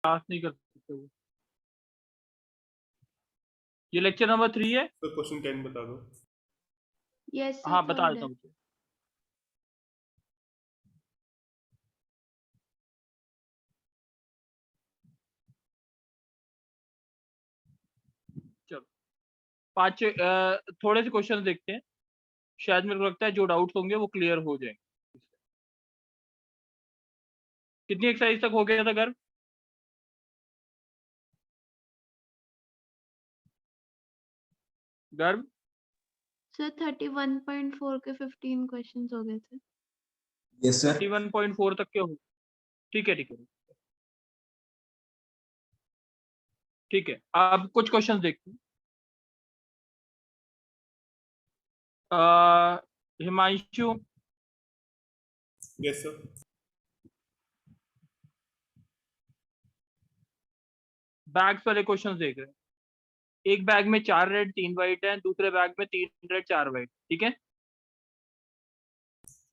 पास नहीं कर सकते वो। ये लेक्चर नंबर 3 है। तो क्वेश्चन 10 बता दो। यस हाँ बता देता हूँ। चलो पांच थोड़े से क्वेश्चन देखते हैं, शायद मेरे को लगता है जो डाउट्स होंगे वो क्लियर हो जाएंगे। कितनी एक्सरसाइज तक हो गया था गर्भ? गर्भ सर 31.4 के 15 क्वेश्चंस हो गए थे। Yes sir. 31.4 तक के हो। ठीक है ठीक है ठीक है। अब कुछ क्वेश्चन देखते हैं। Himanshu, yes sir. बैग्स वाले क्वेश्चन देख रहे हैं। एक बैग में 4 रेड 3 वाइट है, दूसरे बैग में 3 रेड 4 वाइट, ठीक है।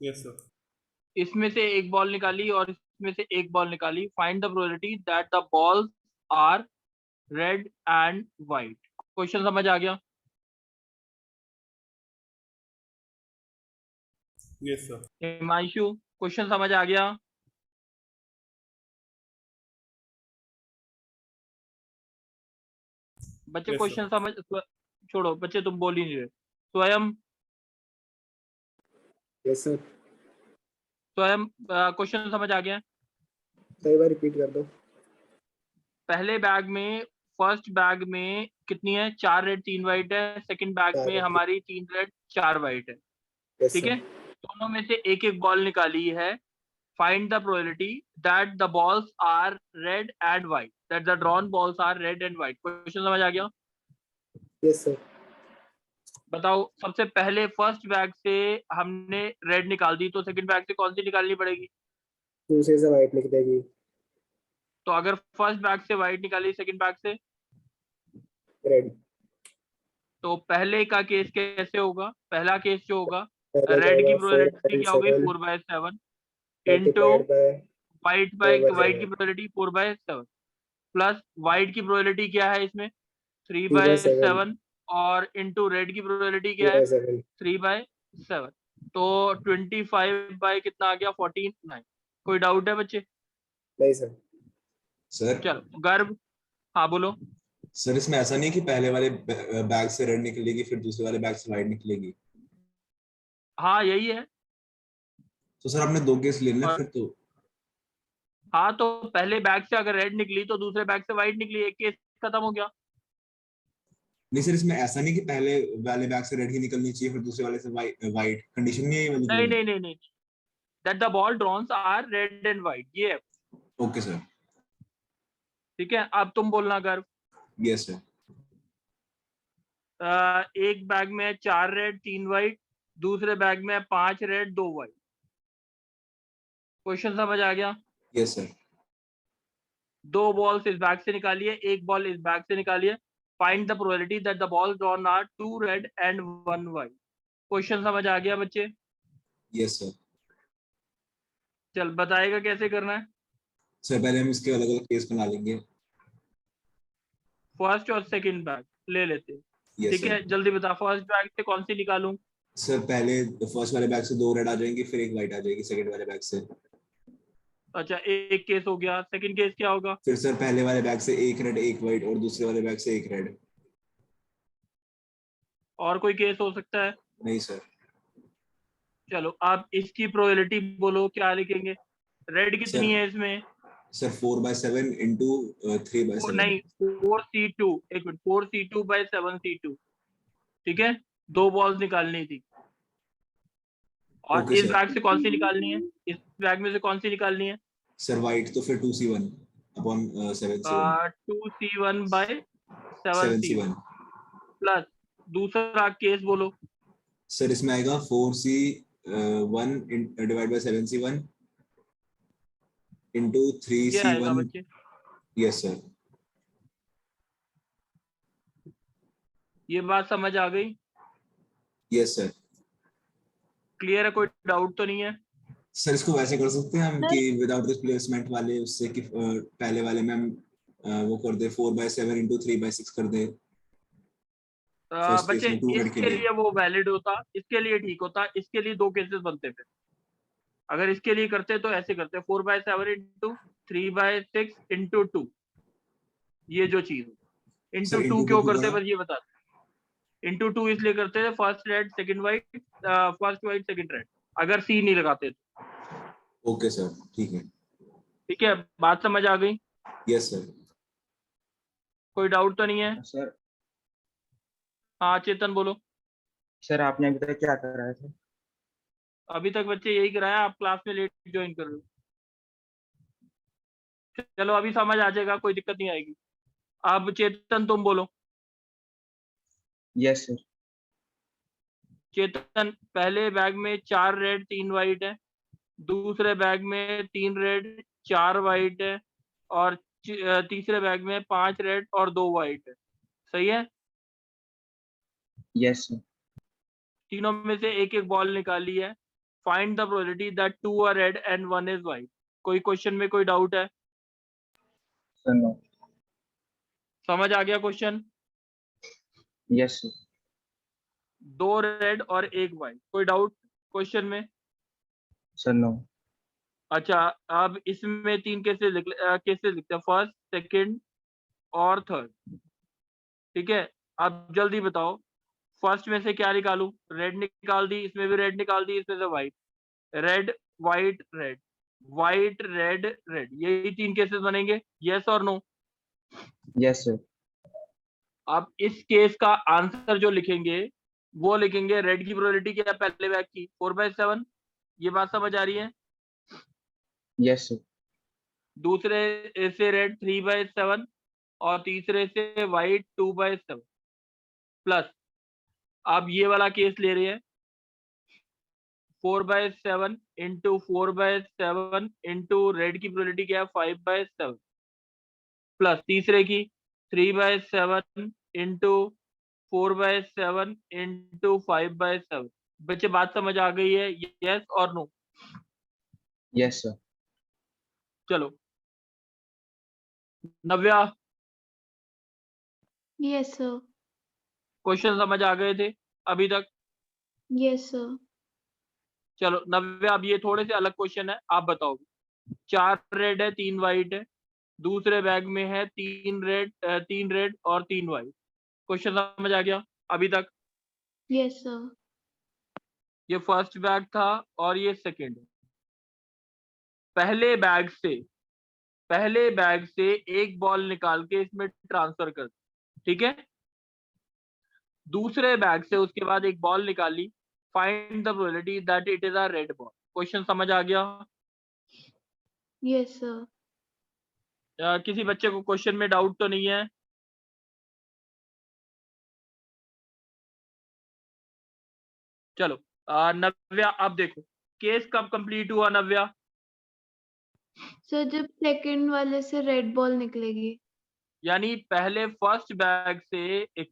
Yes sir. इसमें से एक बॉल निकाली और इसमें से एक बॉल निकाली। Find the probability that the balls are red and white. Question समझ आ गया? Yes sir. हिमांशु, क्वेश्चन समझ आ गया? बच्चे Yes, क्वेश्चन समझ छोड़ो बच्चे, तुम बोल ही नहीं रहे। स्वयं, यस सर। स्वयं क्वेश्चन समझ आ गया? कई बार रिपीट कर दो। पहले बैग में, फर्स्ट बैग में कितनी है? 4 रेड 3 वाइट है। सेकंड बैग में हमारी 3 रेड 4 वाइट है, ठीक है। दोनों में से एक एक बॉल निकाली है। Find the probability that the balls are red and white, that the drawn balls are red and white. Question समझ आ गया? Yes sir. बताओ, सबसे पहले फर्स्ट बैग से हमने रेड निकाल दी, तो सेकंड बैग से कौन सी निकालनी पड़ेगी? दूसरे से वाइट लिख देगी। तो अगर फर्स्ट बैग से व्हाइट निकाली, सेकंड बैग से रेड। तो पहले का केस कैसे होगा? पहला केस जो होगा, पहले रेड की होगा 4/7 क्या हो गई? 4/7 इंटू व्हाइट की प्रोबेबिलिटी 4/7 प्लस व्हाइट की प्रोबेबिलिटी क्या है इसमें? 3/7 और इंटू रेड की प्रोबेबिलिटी क्या है? 3/7। तो 25 बाय कितना आ गया? 49। कोई डाउट है बच्चे? नहीं सर। सर चलो गर्भ, हाँ बोलो। सर इसमें ऐसा नहीं कि पहले वाले बैग से रेड निकलेगी फिर दूसरे वाले बैग से वाइट निकलेगी? हाँ यही है। तो सर आपने 2 केस लेने और फिर तो। हाँ, तो पहले बैग से अगर रेड निकली तो दूसरे बैग से व्हाइट निकली, एक केस खत्म हो गया। नहीं सर, इसमें ऐसा नहीं कि पहले वाले बैग से रेड ही निकलनी चाहिए फिर दूसरे वाले से वाइट, कंडीशन नहीं है ये वाली? नहीं नहीं नहीं नहीं, that the ball drawns are red and white, ये है। Okay sir. ठीक है, अब तुम बोलना गर्भ। Yes sir. एक बैग में 4 रेड 3 व्हाइट, दूसरे बैग में 5 रेड 2 व्हाइट। क्वेश्चन समझ आ गया? Yes sir. 2 बॉल्स इस बैग से निकालिए, एक बॉल इस बैग से निकालिए। Find the probability that the ball drawn are 2 red and 1 white. Question समझ आ गया बच्चे? Yes sir. चल बताएगा कैसे करना है? सर पहले हम इसके अलग अलग केस बना लेंगे। फर्स्ट और सेकंड बैग ले लेते हैं, यस ठीक है। सर। जल्दी बता, फर्स्ट बैग से कौन सी निकालूं? सर पहले फर्स्ट वाले बैग से 2 रेड आ जाएंगी फिर एक वाइट आ जाएगी सेकंड वाले बैग से। अच्छा, एक केस हो गया। सेकंड केस क्या होगा? फिर सर पहले वाले बैग से एक रेड एक वाइट और दूसरे वाले बैग से एक रेड। और कोई केस हो सकता है? नहीं सर। चलो आप इसकी प्रोबेबिलिटी बोलो, क्या लिखेंगे? रेड कितनी है इसमें? Sir 4/7 into 3/7। नहीं, 4C2, एक मिनट, 4C2/7C2, ठीक है। 2 बॉल्स निकालनी थी। और ओके इस सर। बैग से कौन सी निकालनी है? इस बैग में से कौन सी निकालनी है? सर वाइट तो फिर 2C1 upon 7C1। 2C1/7C1 7C1। Plus दूसरा केस बोलो। सर इसमें आएगा 4C1 divide by 7C1 into ये आएगा 3C1। बच्चे। Yes sir. ये बात समझ आ गई? Yes sir. क्लियर है? कोई डाउट तो नहीं है? सर इसको वैसे कर सकते हैं हम कि विदाउट रिप्लेसमेंट वाले उससे कि पहले वाले में हम वो कर दे 4/7 into 3/6 कर दे फर्स्ट केस बच्चे में 2 हेड के इसके लिए। लिए वो वैलिड होता, इसके लिए ठीक होता, इसके लिए दो केसेस बनते थे। अगर इसके लिए करते तो ऐसे करते 4/7 into 3/6 into 2, ये जो चीज सर into 2 into क्यों 2 करते बना बस ये बता। into 2 इसलिए करते थे first red second white, first white second red, अगर सी नहीं लगाते तो। ओके सर ठीक है। ठीक है, बात समझ आ गई? Yes sir. कोई डाउट तो नहीं है? सर हाँ चेतन बोलो। सर आपने अभी तक क्या कराया था? अभी तक बच्चे यही कराया, आप क्लास में लेट ज्वाइन कर रहे हो। चलो अभी समझ आ जाएगा, कोई दिक्कत नहीं आएगी। अब चेतन तुम बोलो। Yes sir. चेतन, पहले बैग में 4 रेड 3 वाइट है, दूसरे बैग में 3 रेड 4 वाइट है, और तीसरे बैग में 5 रेड और 2 वाइट है। सही है? Yes sir. तीनों में से एक एक बॉल निकाली है। Find the probability that 2 are red and 1 is white. कोई क्वेश्चन में कोई डाउट है? Sir no. समझ आ गया क्वेश्चन? Yes sir. 2 रेड और 1 वाइट, कोई डाउट क्वेश्चन में? Sir no. अच्छा, अब इसमें 3 केसेस लिखते हैं, फर्स्ट सेकंड और थर्ड। ठीक है, अब जल्दी बताओ फर्स्ट में से क्या निकालूं? रेड निकाल दी, इसमें भी रेड निकाल दी, इसमें से white. Red white red, white red red, यही 3 केसेस बनेंगे। यस और नो? Yes sir. अब इस केस का आंसर जो लिखेंगे वो लिखेंगे रेड की प्रोबेबिलिटी क्या है पहले बैग की? 4/7। ये बात समझ आ रही है? Yes sir. दूसरे से रेड 3/7 और तीसरे से वाइट 2/7 प्लस, आप ये वाला केस ले रहे हैं 4/7 इंटू 4/7 इंटू रेड की प्रोबेबिलिटी क्या है 5/7 प्लस तीसरे की 3/7 इंटू 4/7 इंटू 5/7। बच्चे बात समझ आ गई है? यस और नो? Yes sir. चलो नव्या, Yes, sir. क्वेश्चन समझ आ गए थे अभी तक? Yes, sir. चलो नव्या, अब ये थोड़े से अलग क्वेश्चन है, आप बताओ। 4 रेड है 3 वाइट है, दूसरे बैग में है 3 रेड और 3 वाइट। क्वेश्चन समझ आ गया अभी तक? Yes, sir. ये फर्स्ट बैग था और ये सेकंड। पहले बैग से एक बॉल निकाल के इसमें ट्रांसफर कर, ठीक है? दूसरे बैग से उसके बाद एक बॉल निकाली, find the probability that it is a red ball. Question समझ आ गया? Yes, sir. किसी बच्चे को क्वेश्चन में डाउट तो नहीं है? चलो नव्या, अब देखो केस कब कंप्लीट हुआ नव्या? सर जब सेकंड वाले से रेड बॉल निकलेगी। यानी पहले फर्स्ट बैग से एक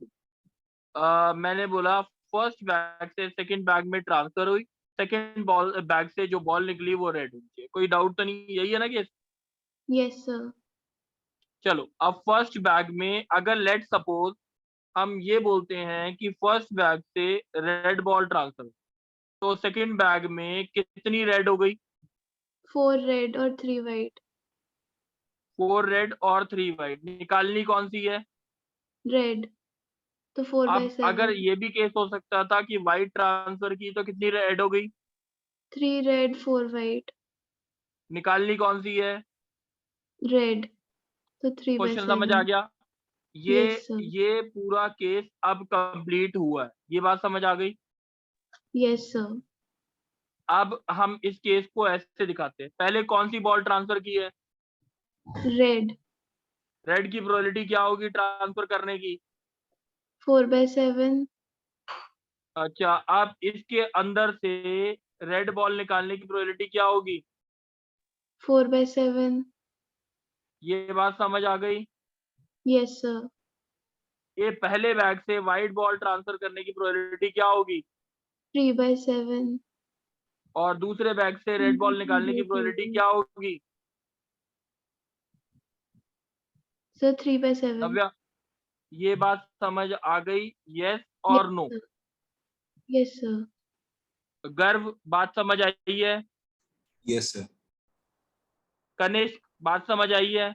मैंने बोला फर्स्ट बैग से सेकंड बैग में ट्रांसफर हुई, सेकंड बॉल बैग से जो बॉल निकली वो रेड होनी चाहिए। कोई डाउट तो नहीं? यही है ना केस? Yes, sir. चलो अब फर्स्ट बैग में अगर लेट सपोज हम ये बोलते हैं कि फर्स्ट बैग से रेड बॉल ट्रांसफर, तो सेकंड बैग में कितनी रेड हो गई? 4 red और 3 white. 4 रेड और 3 वाइट। निकालनी कौन सी है? Red. तो 4 by अब अगर 7. ये भी केस हो सकता था कि वाइट ट्रांसफर की तो कितनी रेड हो गई? 3 red 4 white. निकालनी कौन सी है? Red. तो 3 by क्वेश्चन समझ आ 7. गया? ये Yes, sir. ये पूरा केस अब कंप्लीट हुआ है, ये बात समझ आ गई? Yes, sir. अब हम इस केस को ऐसे दिखाते हैं, पहले कौन सी बॉल ट्रांसफर की है? Red. रेड की प्रोबेबिलिटी क्या होगी ट्रांसफर करने की? 4 by 7. अच्छा, अब इसके अंदर से रेड बॉल निकालने की प्रोबेबिलिटी क्या होगी? 4 by 7. ये बात समझ आ गई? Yes, sir. ये पहले बैग से व्हाइट बॉल ट्रांसफर करने की प्रोबेबिलिटी क्या होगी? 3 by 7. और दूसरे बैग से रेड बॉल निकालने की प्रोबेबिलिटी क्या होगी? सर 3/7. नव्या, ये बात समझ आ गई? यस और नो? Yes sir. गर्व, बात समझ आई है? Yes sir. कनिष्क, बात समझ आई है?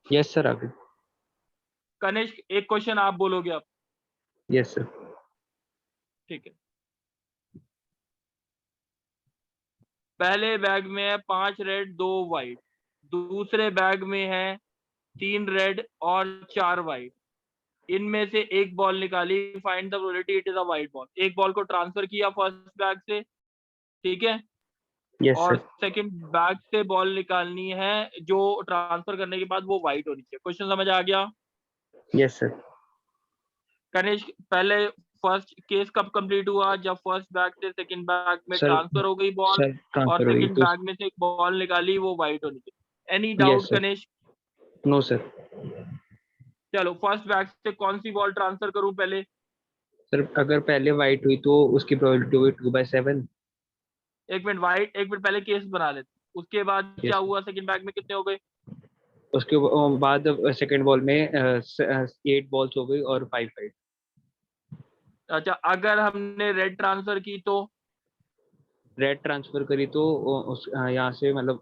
यस सर, आगे। कनिष्क, एक क्वेश्चन आप बोलोगे अब। Yes sir. ठीक है। पहले बैग में है 5 रेड 2 वाइट, दूसरे बैग में है 3 रेड और 4 वाइट। इनमें से एक बॉल निकाली, find the probability it is a white ball. एक बॉल को ट्रांसफर किया फर्स्ट बैग से, ठीक है, यस और सर। सेकंड बैग से बॉल निकालनी है जो ट्रांसफर करने के बाद वो वाइट होनी चाहिए। क्वेश्चन समझ आ गया? Yes sir. कनिष्क, पहले फर्स्ट केस कब कंप्लीट हुआ? जब फर्स्ट बैग से सेकंड बैग में सर ट्रांसफर हो गई बॉल सर, और ट्रांसफर हो गई सेकंड तो बैग में से एक बॉल निकाली, वो वाइट होनी चाहिए। Any yes doubt sir. Kanishk? No sir. चलो, फर्स्ट बैग से कौन सी बॉल ट्रांसफर करूं पहले? सर अगर पहले वाइट हुई तो उसकी प्रोबेबिलिटी हुई 2/7। एक मिनट वाइट, एक मिनट पहले केस बना लेते। उसके बाद यस क्या सर। हुआ? सेकंड बैग में कितने हो गए? उसके बाद सेकंड बॉल में 8 बॉल्स हो गई और 5 वाइट। अच्छा, अगर हमने रेड ट्रांसफर की तो? रेड ट्रांसफर करी तो यहाँ से मतलब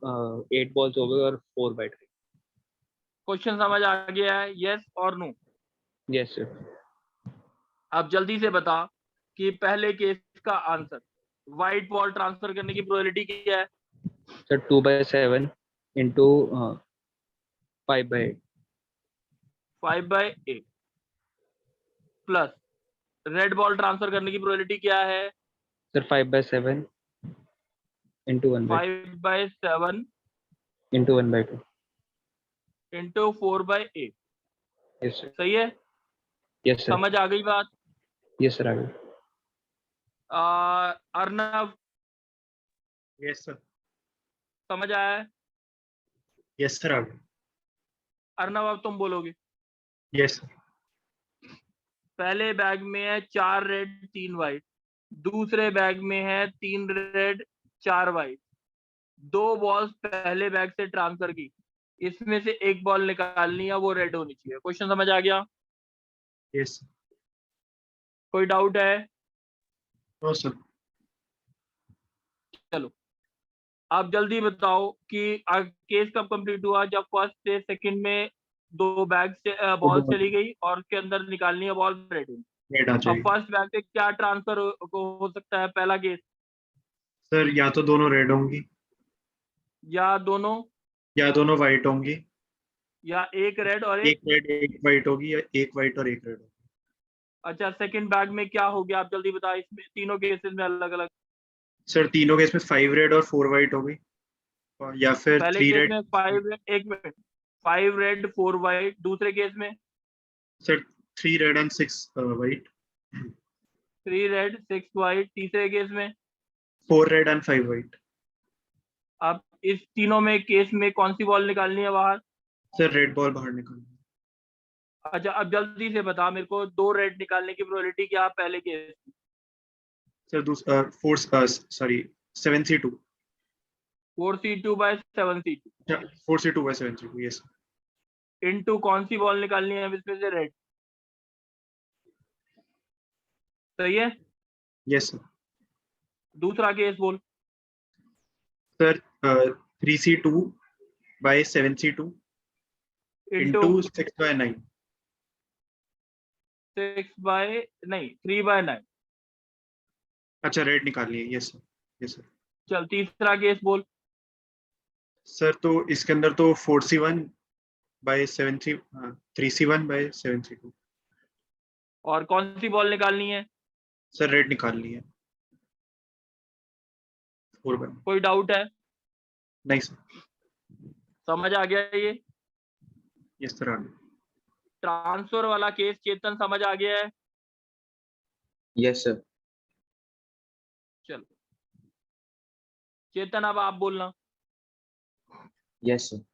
8 बॉल्स हो गई और 4 वाइट। क्वेश्चन समझ आ गया है? यस और नो? Yes sir. अब जल्दी से बता कि पहले केस का आंसर, व्हाइट बॉल ट्रांसफर करने की प्रोबेबिलिटी क्या है? Sir 2/7 into 5/8। 5/8 plus red ball transfer करने की प्रोबेबिलिटी क्या है? Sir 5/7 into 1/2 5/7 into 1/2। Into 4/8। Yes sir. सही है? Yes sir. समझ आ गई बात? यस सर, आगे। Arnav, yes sir. समझ आया है? यस सर, आगे। अर्नव, अब तुम बोलोगे। Yes sir. पहले बैग में है 4 रेड 3 वाइट, दूसरे बैग में है 3 रेड 4 वाइट। 2 बॉल्स पहले बैग से ट्रांसफर की, इसमें से एक बॉल निकालनी है, वो रेड होनी चाहिए। क्वेश्चन समझ आ गया? Yes sir. कोई डाउट है? No sir. चलो, आप जल्दी बताओ कि केस कब कंप्लीट हुआ? जब फर्स्ट से सेकंड में 2 बैग से बॉल चली गई और उसके अंदर निकालनी है बॉल, रेड होनी। रेड आ अब जाएगी फर्स्ट बैग से क्या ट्रांसफर हो सकता है? पहला केस, सर, या तो दोनों रेड होंगी या दोनों वाइट होंगी, या एक रेड और एक रेड एक वाइट होगी या एक वाइट और एक रेड होगी। अच्छा, सेकंड बैग में क्या हो गया? आप जल्दी बताओ। इसमें तीनों केसेस में अलग अलग। सर तीनों केस में 5 रेड और 4 वाइट हो गई, या फिर पहले 3 केस रेड। में 5 रेड 4 वाइट, दूसरे केस में sir 3 red and 6 white. 3 red 6 white, तीसरे केस में 4 रेड एंड 5 वाइट। अब इस तीनों में केस में कौन सी बॉल निकालनी है बाहर? सर रेड बॉल बाहर निकालनी। अच्छा, अब जल्दी से बता मेरे को, 2 रेड निकालने की प्रोबेबिलिटी क्या पहले केस? सर दूसरा 7C2। 4C2/7C2 4C2/7C2, yes. Into कौन सी बॉल निकालनी है इसमें से? रेड। सही है? Yes sir. दूसरा केस बोल। Sir 3C2/7C2 into into 6/9। 3/9। अच्छा, रेड निकालनी है, यस सर। Yes sir. चल, तीसरा केस बोल। सर तो इसके अंदर तो 4C1/7C 3C1/7C2। और कौन सी बॉल निकालनी है? सर रेड निकालनी है 4/9। कोई डाउट है? नहीं सर। समझ आ गया ये? यस सर, आगे। ट्रांसफर वाला केस चेतन समझ आ गया है? Yes sir. चलो चेतन, अब आप बोलना। Yes sir.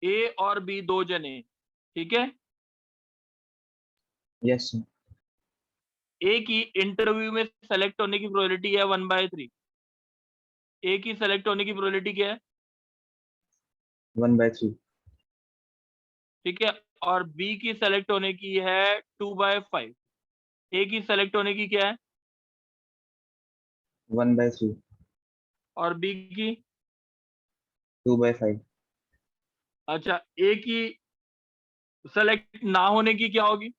ए और बी 2 जने, ठीक है? Yes sir. ए की इंटरव्यू में सेलेक्ट होने की प्रोबेबिलिटी है 1/3। ए की सेलेक्ट होने की प्रोबेबिलिटी क्या है? 1/3। ठीक है, और बी की सेलेक्ट होने की है 2/5। ए की सेलेक्ट होने की क्या है? 1/3। और बी की? 2/5। अच्छा, ए की सेलेक्ट ना होने की क्या होगी?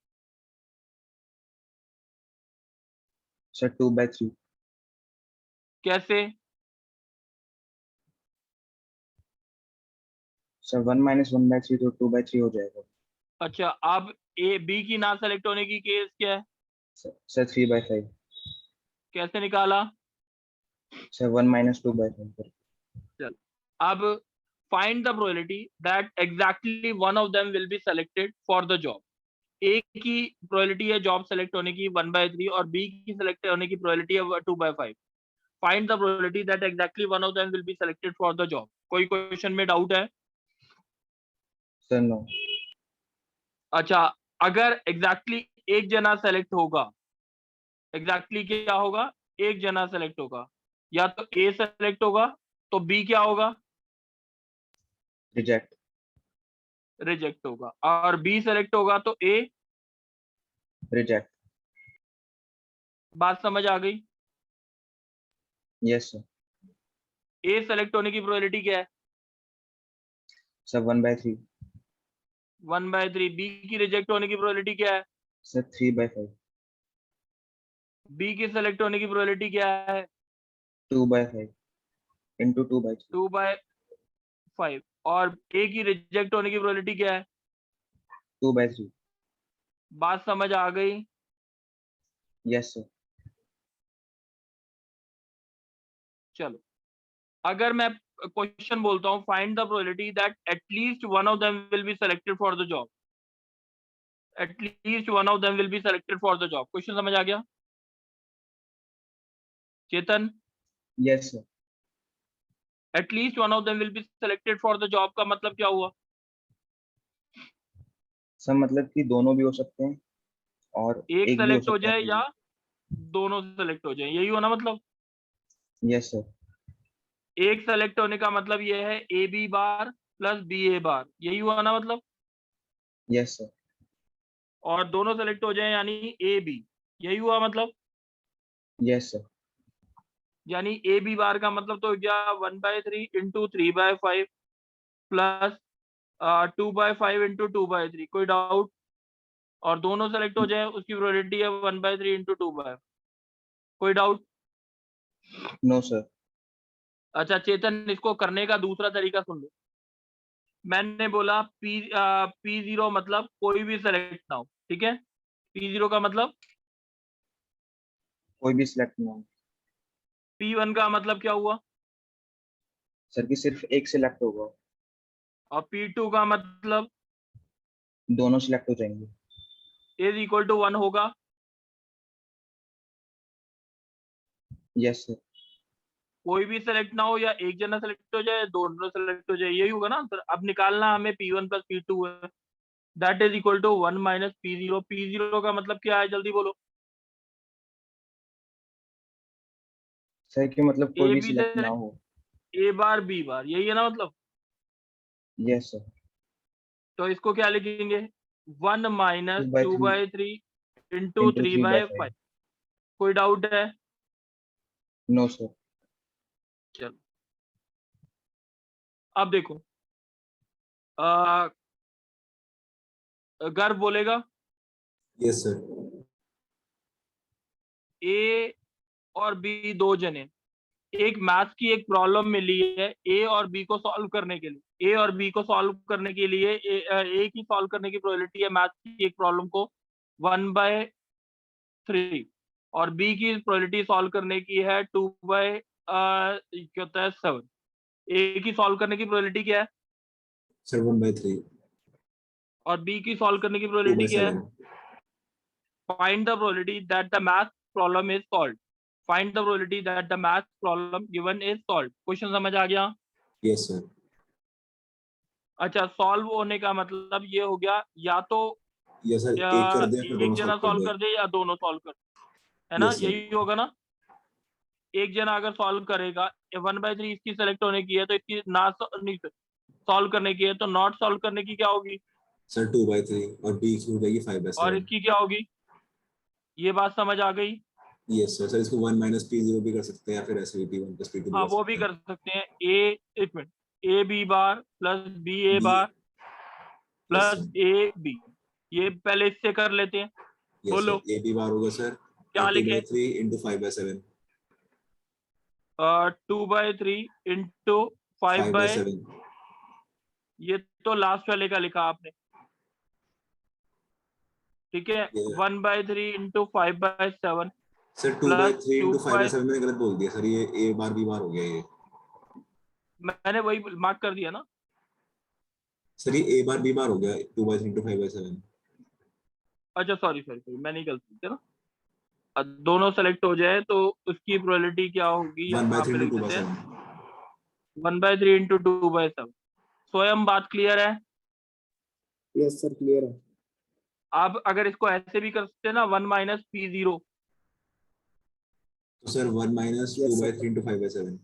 सर 2/3। कैसे? सर 1 - 1/3 तो 2/3 हो जाएगा। अच्छा, अब ए बी की ना सेलेक्ट होने की केस क्या है? सर 3/5। कैसे निकाला? सर 1 - 2/5 पर। चल, अब find the probability that exactly one of them will be selected for the job. A की प्रोबेबिलिटी है जॉब सेलेक्ट होने की 1/3 और बी की सेलेक्ट होने की प्रोबेबिलिटी है 2/5। Find the probability that exactly one of them will be selected for the job. कोई क्वेश्चन में डाउट है? Sir no. अच्छा, अगर एग्जैक्टली एक जना सेलेक्ट होगा, एग्जैक्टली क्या होगा? एक जना सेलेक्ट होगा, या तो ए सेलेक्ट होगा तो बी क्या होगा? रिजेक्ट। रिजेक्ट होगा, और बी सेलेक्ट होगा तो ए? रिजेक्ट। बात समझ आ गई? Yes sir. ए सेलेक्ट होने की प्रोबेबिलिटी क्या है? सर 1/3। 1/3। बी की रिजेक्ट होने की प्रोबेबिलिटी क्या है? सर 3/5। बी की सेलेक्ट होने की प्रोबेबिलिटी क्या है? 2/5 इंटू 2/3। 2/5। और ए की रिजेक्ट होने की प्रोबेबिलिटी क्या है? 2/3। बात समझ आ गई? Yes sir. चलो, अगर मैं क्वेश्चन बोलता हूँ find the probability that at least one of them will be selected for the job. At least one of them will be selected for the job. Question समझ आ गया Chetan? Yes sir. At least one of them will be selected for the job का मतलब क्या हुआ? Sir मतलब कि दोनों भी हो सकते हैं और एक एक भी हो सेलेक्ट हो सकता जाए है। या दोनों सेलेक्ट हो जाए, यही हो ना मतलब? Yes sir. एक सेलेक्ट होने का मतलब ये है A B bar plus B A bar, यही हुआ ना मतलब? Yes sir. और दोनों सेलेक्ट हो जाए यानी ए बी, यही हुआ मतलब? Yes sir. यानी ए बी बार का मतलब तो क्या 1/3 इंटू 3/5 प्लस 2/5 इंटू 2/3। कोई डाउट? और दोनों सेलेक्ट हो जाए उसकी प्रोबेबिलिटी है 1/3 इंटू 2/5। कोई डाउट? No sir. अच्छा चेतन, इसको करने का दूसरा तरीका सुन लो। मैंने बोला P0 मतलब कोई भी सेलेक्ट ना हो, ठीक है? P0 का मतलब? कोई भी सिलेक्ट ना हो। P1 का मतलब क्या हुआ? सर कि सिर्फ एक सिलेक्ट होगा। और P2 का मतलब? दोनों सिलेक्ट हो जाएंगे। इज इक्वल टू 1 होगा। Yes sir. कोई भी सेलेक्ट ना हो या एक जना सेलेक्ट हो जाए, दोनों सेलेक्ट हो जाए, यही होगा ना आंसर। अब निकालना हमें P1 प्लस P2 है, that is equal to 1 minus P0। P0 का मतलब क्या है, जल्दी बोलो? सर कि मतलब कोई ए भी बी सिलेक्ट ना सेलेक्ट, हो। ए बार बी बार, यही है ना मतलब? Yes sir. तो इसको क्या लिखेंगे? 1 माइनस 2/3 इंटू इंटू 3/5। 3/5। कोई डाउट है? No sir. चलो, अब देखो, आ, गर्व बोलेगा यस सर। ए और बी दो जने, एक मैथ्स की एक प्रॉब्लम मिली है ए और बी को सॉल्व करने के लिए। ए और बी को सॉल्व करने के लिए ए की सॉल्व करने की प्रोबेबिलिटी है मैथ्स की एक प्रॉब्लम को 1/3 और बी की प्रोबेबिलिटी सॉल्व करने की है 2/7। ए की सॉल्व करने की प्रोबेबिलिटी क्या है सर 1/3। और बी की सॉल्व करने की प्रोबेबिलिटी क्या है? 2/7। Find the probability that the math problem is solved. Find the probability that the math problem given is solved. Question समझ आ गया? Yes sir. अच्छा, सॉल्व होने का मतलब ये हो गया या तो यस सर, या एक कर दे फिर एक दोनों जना सॉल्व कर सॉल्व दे। कर दे या दोनों सॉल्व कर दे। है ना, Yes, sir. यही होगा ना। एक जना अगर सॉल्व करेगा 1/3 इसकी सेलेक्ट होने की है तो इसकी ना सॉल्व करने की है, तो नॉट सॉल्व करने की क्या होगी सर 2/3 और B की हो जाएगी 5/7. और इसकी क्या होगी। ये बात समझ आ गई। Yes sir. सर इसको 1 - P0 भी कर सकते हैं या फिर ऐसे भी P1 + P2 भी हाँ कर वो भी सकते हैं. कर सकते हैं। एक minute, A B bar plus B A B. Bar yes plus sir. A B, ये पहले इससे कर लेते हैं। यस बोलो सर. AB बार होगा सर क्या लिखे, 2/3 × 5/7. 2/3 इंटू 5/, 5/7. ये तो लास्ट वाले का लिखा आपने, ठीक है। ये 1/3 into 5/7 sir plus 2/3 two × by, 5/7 मैंने गलत बोल दिया सर. ये A बार B बार हो गया ये. मैंने वही मार्क कर दिया ना। सर ये A बार B बार हो गया 2/3 × 5/7. अच्छा सॉरी सॉरी सॉरी, मैंने गलती की ना। अब दोनों सेलेक्ट हो जाए तो उसकी प्रोबेबिलिटी क्या होगी, 1/3 यहाँ पे × लिख देते हैं 2/7. 1/3 इंटू 2/7। स्वयं बात क्लियर है। यस सर, क्लियर है। आप अगर इसको ऐसे भी कर सकते हैं ना, 1 - P0, तो सर 1 - Yes, sir. 2/3 × 5/7.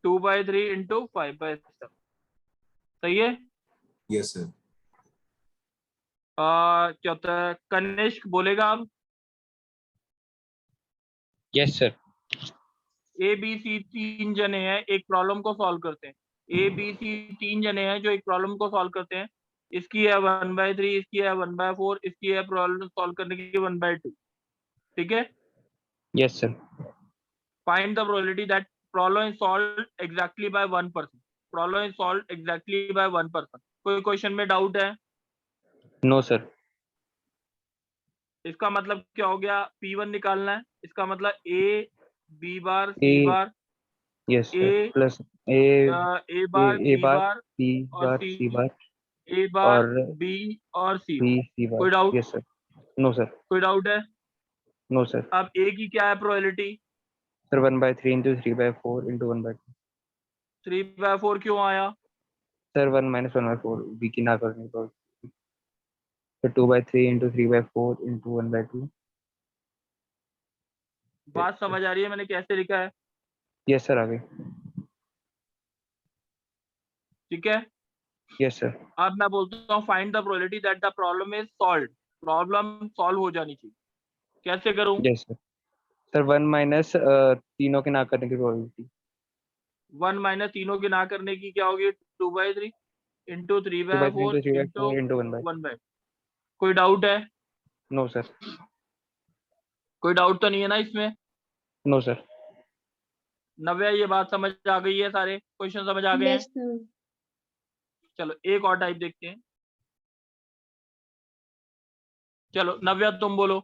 2/3 इंटू 5/7, सही है। Yes sir. क्या होता है, कनिष्क बोलेगा अब। Yes sir. A B C तीन जने हैं, एक प्रॉब्लम को सॉल्व करते हैं। ए बी सी तीन जने हैं जो एक प्रॉब्लम को सॉल्व करते हैं। इसकी है 1/3, इसकी है 1/4, इसकी है प्रॉब्लम सॉल्व करने की 1/2, ठीक है। Yes sir. Find the probability that problem is solved exactly by 1%। Problem is solved exactly by 1%। कोई क्वेश्चन में डाउट है? No sir. इसका मतलब क्या हो गया, P1 निकालना है, इसका मतलब A B bar C A bar yes sir A plus A A bar A B bar bar B और बार सी बार A बार और B और C। बी सी कोई बार. Doubt? Yes sir. No sir. कोई doubt है? No sir. अब A की क्या है प्रोबेबिलिटी? सर 1/3 × 3/4 × 1/2. 3/4 क्यों आया? सर 1 - 1/4 बी की ना करने पर. तो 2/3 × 3/4 × 1/2. बात समझ आ रही है मैंने कैसे लिखा है? यस सर आगे. ठीक है। Yes sir. अब मैं बोलता हूँ find the probability that the problem is solved. Problem solve हो जानी चाहिए, कैसे करूं? Yes sir. सर 1 - तीनों के ना करने की प्रोबेबिलिटी. 1 - तीनों की ना करने की क्या होगी, 2/3 इंटू 2/3 3/4 × इंटू 3/4 × 1/2. 1/, कोई डाउट है? No sir. कोई डाउट तो नहीं है ना इसमें? No sir. नव्या ये बात समझ आ गई है, सारे क्वेश्चन समझ आ गए हैं? Yes, sir. चलो एक और टाइप देखते हैं। चलो नव्या तुम बोलो।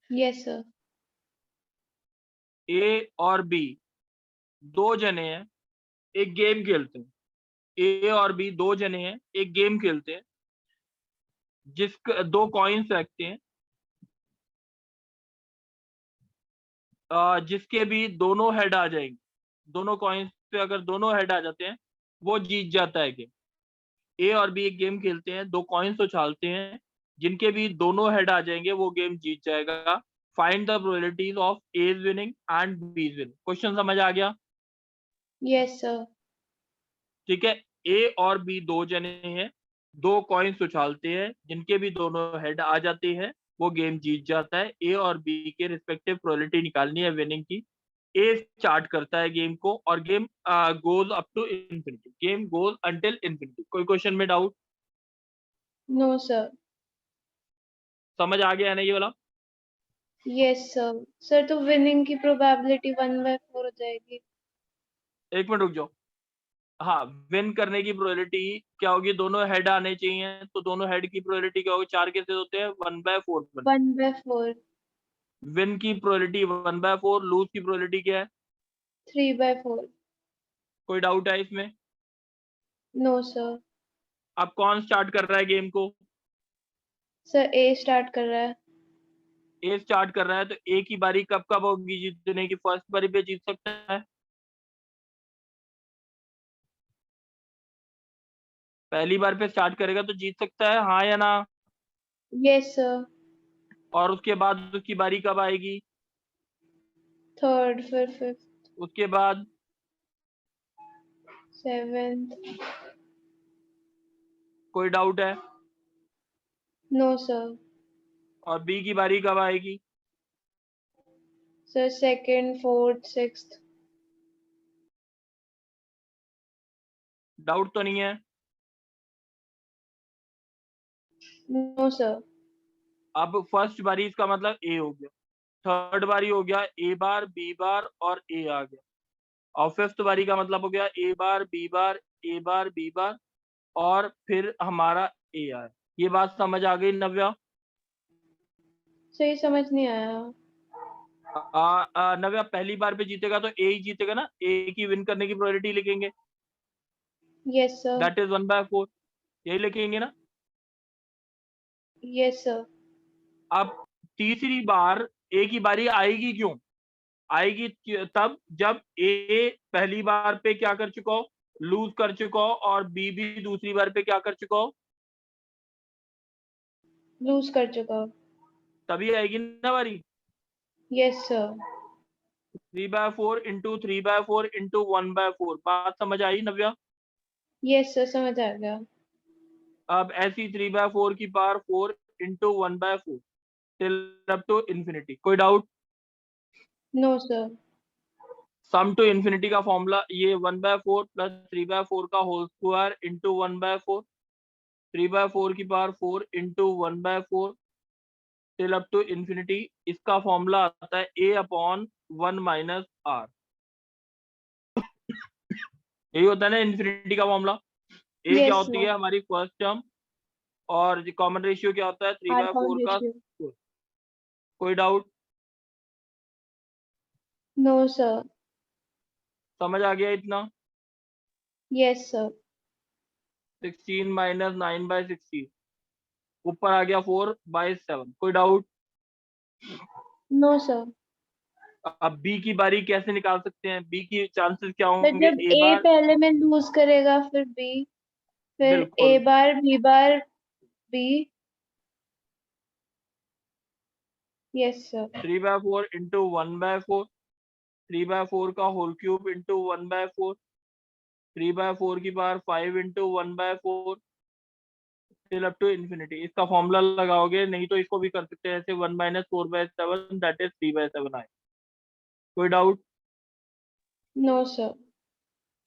Yes, sir. ए और बी दो जने हैं, एक गेम खेलते हैं। ए और बी दो जने हैं, एक गेम खेलते हैं, जिसके दो कॉइन्स रखते हैं, जिसके भी दोनों हेड आ जाएंगे। दोनों कॉइन्स पे अगर दोनों हेड आ जाते हैं वो जीत जाता है गेम। ए और बी एक गेम खेलते हैं, दो कॉइन्स उछालते हैं, जिनके भी दोनों हेड आ जाएंगे वो गेम जीत जाएगा। Find the probabilities of A's winning and B's winning. Question समझ आ गया? Yes, sir. ठीक है। ए और बी दो जने हैं, दो कॉइन्स उछालते हैं, जिनके भी दोनों हेड आ जाते हैं वो गेम जीत जाता है। ए और बी के रिस्पेक्टिव प्रोबेबिलिटी निकालनी है विनिंग की। ए स्टार्ट करता है गेम को और game goes up to infinity, game goes until infinity. कोई क्वेश्चन में डाउट? No, sir. समझ आ गया है ना ये वाला? Yes, sir. Sir, तो winning की probability 1/4 हो जाएगी. एक मिनट रुक जाओ। हाँ, विन करने की प्रोबेबिलिटी क्या होगी, दोनों हेड आने चाहिए, तो दोनों हेड की प्रोबेबिलिटी क्या होगी, 4 केसेस होते हैं, 1/4। 1/4. विन की प्रोबेबिलिटी 1/4, लूज की प्रोबेबिलिटी क्या है? 3/4. कोई डाउट है इसमें? No, sir. अब कौन स्टार्ट कर रहा है गेम को? Sir, A start कर रहा है. ए स्टार्ट कर रहा है, तो ए की बारी कब कब होगी जीतने की? फर्स्ट बारी पे जीत सकता है, पहली बार पे स्टार्ट करेगा तो जीत सकता है, हाँ या ना? Yes, sir. और उसके बाद उसकी बारी कब आएगी? थर्ड, फिर फिफ्थ, उसके बाद 7th। कोई डाउट है? No sir. और बी की बारी कब आएगी? Sir 2nd, 4th, 6th। Doubt तो नहीं है? No sir. अब फर्स्ट बारी इसका मतलब ए हो गया, थर्ड बारी हो गया ए बार बी बार और ए आ गया, और फिफ्थ बारी का मतलब हो गया ए बार बी बार ए बार बी बार और फिर हमारा ए आया। ये बात समझ आ गई नव्या? सही समझ नहीं आया। नव्या पहली बार पे जीतेगा तो ए ही जीतेगा ना, ए की विन करने की प्रोबेबिलिटी लिखेंगे, यस सर। दैट इज 1/4, यही लिखेंगे ना। Yes sir. अब तीसरी बार ए की बारी आएगी क्यों? आएगी तब जब ए पहली बार पे क्या कर चुका हो, लूज कर चुका हो, और बी भी दूसरी बार पे क्या कर चुका हो, लूज कर चुका। तभी आएगी ना बारी। Yes sir. 3/4 इंटू 3/4 इंटू 1/4, बात समझ आई नव्या? यस सर, समझ आ गया। अब ऐसी 3/4 की power 4 into 1/4 till up to infinity. कोई doubt? No sir. Sum to infinity का फॉर्मूला ये 1/4 प्लस 3/4 का होल स्क्वायर इंटू 1/4, 3/4 की power 4 into 1/4 till up to infinity. इसका फॉर्मूला आता है a अपॉन 1 माइनस आर। यही होता है ना इन्फिनिटी का फॉर्मूला। a क्या यस होती है सर। हमारी फर्स्ट टर्म, और कॉमन रेशियो क्या होता है आर कॉमन 3/4 का रेशियो। square। कोई डाउट? No sir. समझ आ गया इतना? Yes sir. 16 माइनस 9/16, ऊपर आ गया 4/7। कोई डाउट? No sir. अब बी की बारी कैसे निकाल सकते हैं? बी की चांसेस क्या बट होंगे? जब ए ए बार, पहले में लूज करेगा फिर बी, फिर बिल्कुल A bar B bar B. Yes sir. 3/4 into 1/4, 3/4 का होल क्यूब इंटू 1/4, 3/4 की power 5 into 1/4 till up to infinity. इसका फॉर्मूला लगाओगे, नहीं तो इसको भी कर सकते हैं ऐसे 1 माइनस 4/7 दैट इज 3/7 आए। कोई डाउट? No sir.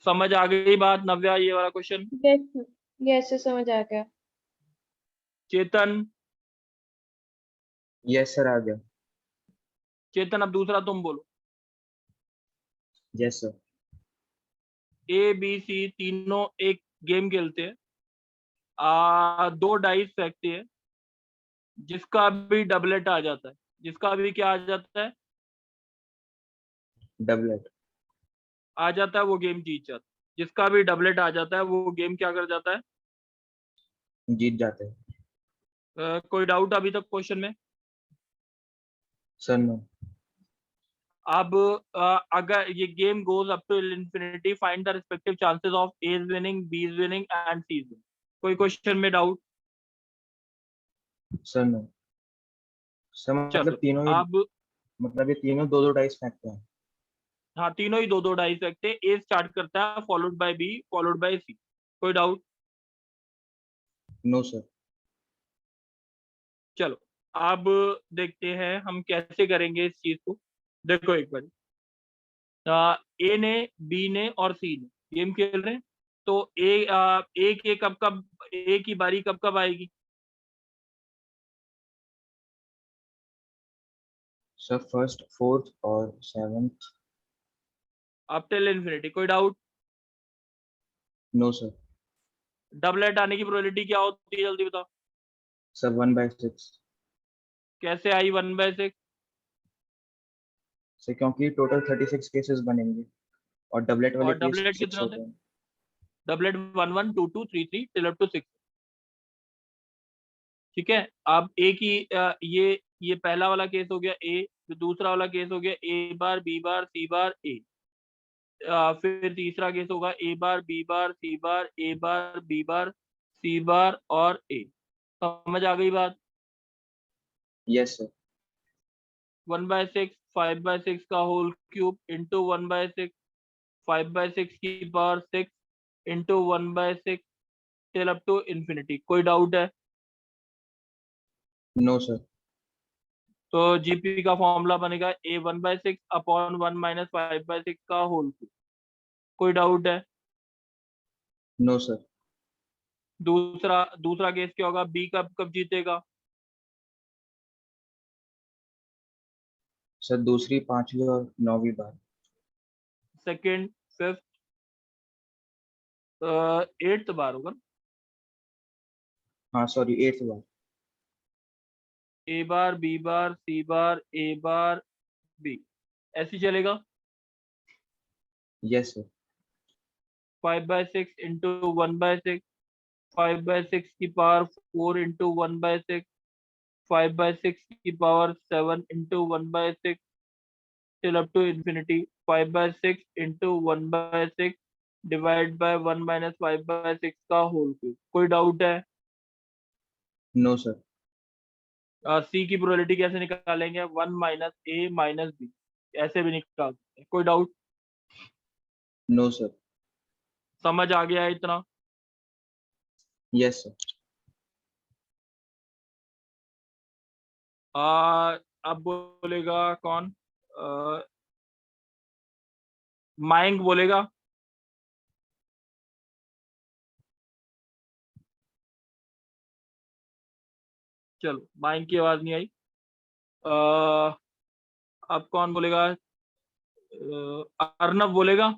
समझ आ गई बात नव्या ये वाला क्वेश्चन? यस। यस सर, समझ आ गया। चेतन, यस सर, आ गया। चेतन अब दूसरा तुम बोलो। Yes sir. A B C तीनों एक गेम खेलते हैं, दो डाइस फेंकते हैं, जिसका भी डबलेट आ जाता है, जिसका भी क्या आ जाता है, डबलेट। आ जाता है, वो गेम जीत जाता है। जिसका भी डबलेट आ जाता है वो गेम क्या कर जाता है? जीत जाते हैं। कोई डाउट अभी तक क्वेश्चन में? Sir no. अब अगर ये game goes up to infinity, find the respective chances of A is winning, B is winning and C is winning. कोई क्वेश्चन में डाउट? Sir no. सर चलो मतलब तीनों ही, अब, मतलब ये तीनों दो दो डाइस फेंकते हैं। हाँ तीनों ही दो दो डाइस रखते हैं, ए स्टार्ट करता है followed by B followed by C. कोई डाउट? No sir. चलो अब देखते हैं हम कैसे करेंगे इस चीज को। देखो एक बार, ए ने, बी ने और सी ने गेम खेल रहे हैं, तो ए के कब कब, ए की बारी कब कब आएगी? सर फर्स्ट, फोर्थ और सेवंथ। अब टिल इन्फिनिटी। कोई डाउट? No sir. डबलेट आने की प्रोबेबिलिटी क्या होती है जल्दी बताओ? सर 1/6। कैसे आई 1/6? सर क्योंकि टोटल 36 केसेस बनेंगे और डबलेट वाले और केस डबलेट 6 कितने होते होते हैं? हैं। Doublet 1 1 2 2 3 3 till up to 6। ठीक है। अब ए की ये पहला वाला केस हो गया ए, फिर दूसरा वाला केस हो गया ए बार बी बार सी बार ए, फिर तीसरा केस होगा ए बार बी बार सी बार ए बार बी बार सी बार और ए। समझ आ गई बात? यस सर 1/6 5/6 का होल क्यूब इंटू 1/6 5/6 की power 6 into 1/6 till up to infinity. कोई डाउट है? नो सर तो जीपी का फॉर्मूला बनेगा a 1/6 अपॉन 1 माइनस 5/6 का होल क्यूब। कोई डाउट है? नो सर दूसरा केस क्या होगा? बी कब कब जीतेगा? सर दूसरी, पांचवी और 9वीं बार। सेकंड, फिफ्थ, एट्थ बार होगा। हाँ सॉरी 8th बार। ए बार, बी बार, सी बार, ए बार, बी, ऐसे ही चलेगा। यस सर 5/6 इंटू 1/6 5/6 की पावर 4 इंटू 1/6 5/6 की power 7 into 1/6 till up to infinity. 5/6 into 1/6 divide by 1 minus 5/6 का होल क्यूब। कोई डाउट है? नो सर सी की प्रोबेबिलिटी कैसे निकालेंगे? 1 माइनस ए माइनस बी, ऐसे भी निकाल सकते हैं। कोई डाउट? नो सर समझ आ गया है इतना? यस सर अब बोलेगा कौन? मायंक बोलेगा। चलो, मायंक की आवाज नहीं आई। अब कौन बोलेगा? अर्नब बोलेगा।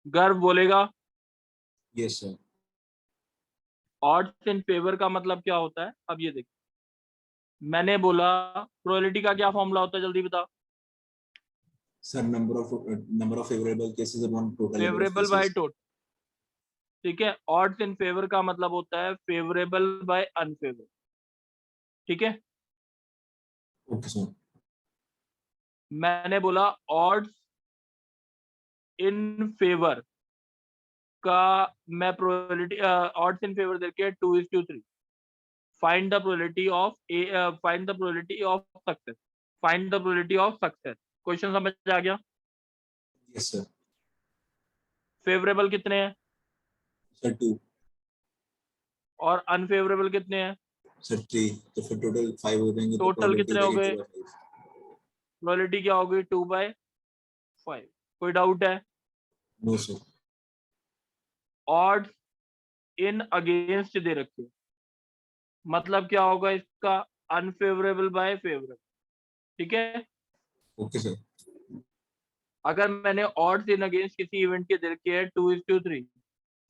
गर्व बोलेगा। Yes sir. Odds in favour का मतलब क्या होता है? अब ये देखो, मैंने बोला प्रोबेबिलिटी का क्या फॉर्मूला होता है, जल्दी बता। Sir number of favourable cases upon total number of favourable by cases. Total. ठीक है, ऑड्स इन फेवर का मतलब होता है फेवरेबल बाय अनफेवर। ठीक है, ओके सर। मैंने बोला ऑड्स इन फेवर का मैं प्रोबेबिलिटी ऑड्स इन फेवर देके 2:3 find the probability of find the probability of success. Find the probability of success. Question समझ आ गया? Yes sir. फेवरेबल कितने हैं सर 2। और अनफेवरेबल कितने हैं? सर 3। तो फिर टोटल 5 हो जाएंगे, तो टोटल प्रोबेबिलिटी कितने हो हो जाएगी गए? 2/5। प्रोबेबिलिटी क्या होगी? 2/5। कोई डाउट है? No sir. Odds in against दे रखे, मतलब क्या होगा इसका? Unfavourable by favourable. ठीक है, ओके सर। अगर मैंने ऑड्स इन अगेंस्ट किसी इवेंट के दे रखे है 2:3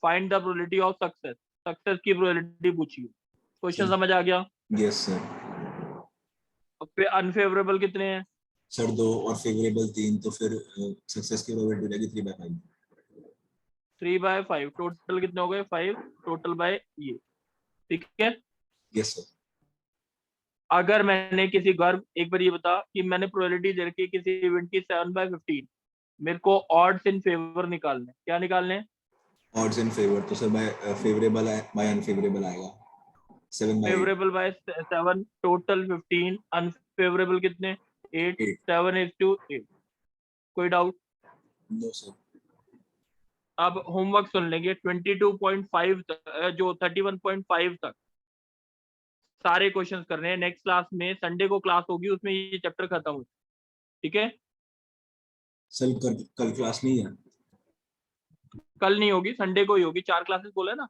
find the probability of success. Success की प्रोबेबिलिटी पूछी। क्वेश्चन सर समझ आ गया? Yes sir. अब फिर अनफेवरेबल कितने हैं? सर 2 और फेवरेबल 3, तो फिर सक्सेस की प्रोबेबिलिटी हो जाएगी 3/5। 3/5। टोटल कितने हो गए? 5 टोटल बाय ये। ठीक है, यस सर। अगर मैंने किसी गर्व, एक बार ये बता कि मैंने प्रोबेबिलिटी दे रखी है किसी इवेंट की 7/15, मेरे को ऑड्स इन फेवर निकालने। क्या निकालने? ऑड्स इन फेवर, तो sir by favourable by unfavourable आएगा 7/8। फेवरेबल बाय 7 टोटल 15, अनफेवरेबल कितने? 8। 8। 7:8। कोई डाउट? No sir. अब होमवर्क सुन लेंगे 22.5 जो 31.5 तक सारे क्वेश्चंस करने हैं। नेक्स्ट क्लास में, संडे को क्लास होगी, उसमें ये चैप्टर खत्म हो। ठीक है, सर कल क्लास नहीं है। कल नहीं होगी, संडे को ही होगी। 4 क्लासेस बोला है ना।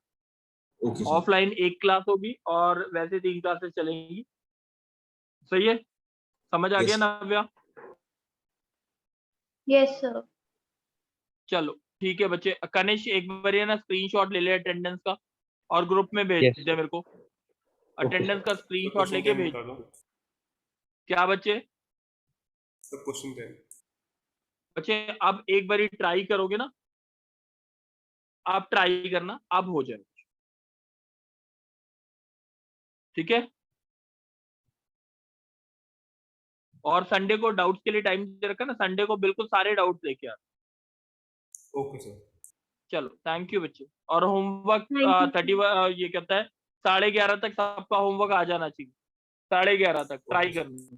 Okay sir. ऑफलाइन 1 क्लास होगी और वैसे 3 क्लासेस चलेंगी। सही है, समझ आ गया यस नव्या? Yes sir. चलो ठीक है बच्चे। कनिष्क एक बार ये ना स्क्रीनशॉट ले ले अटेंडेंस का और ग्रुप में भेज Yes. दे मेरे को। अटेंडेंस का स्क्रीनशॉट लेके क्वेश्चन भेज। बता दो। क्या बच्चे? सब क्वेश्चन थे। बच्चे अब एक बार ट्राई करोगे ना, आप ट्राई करना, अब हो जाए। ठीक है, और संडे को डाउट्स के लिए टाइम दे रखा ना, संडे को बिल्कुल सारे डाउट्स लेके आ। Okay sir. चलो थैंक यू बच्चे। और होमवर्क Thank you. 30 ये कहता है 11:30 तक सबका होमवर्क आ जाना चाहिए, 11:30 तक ट्राई करना।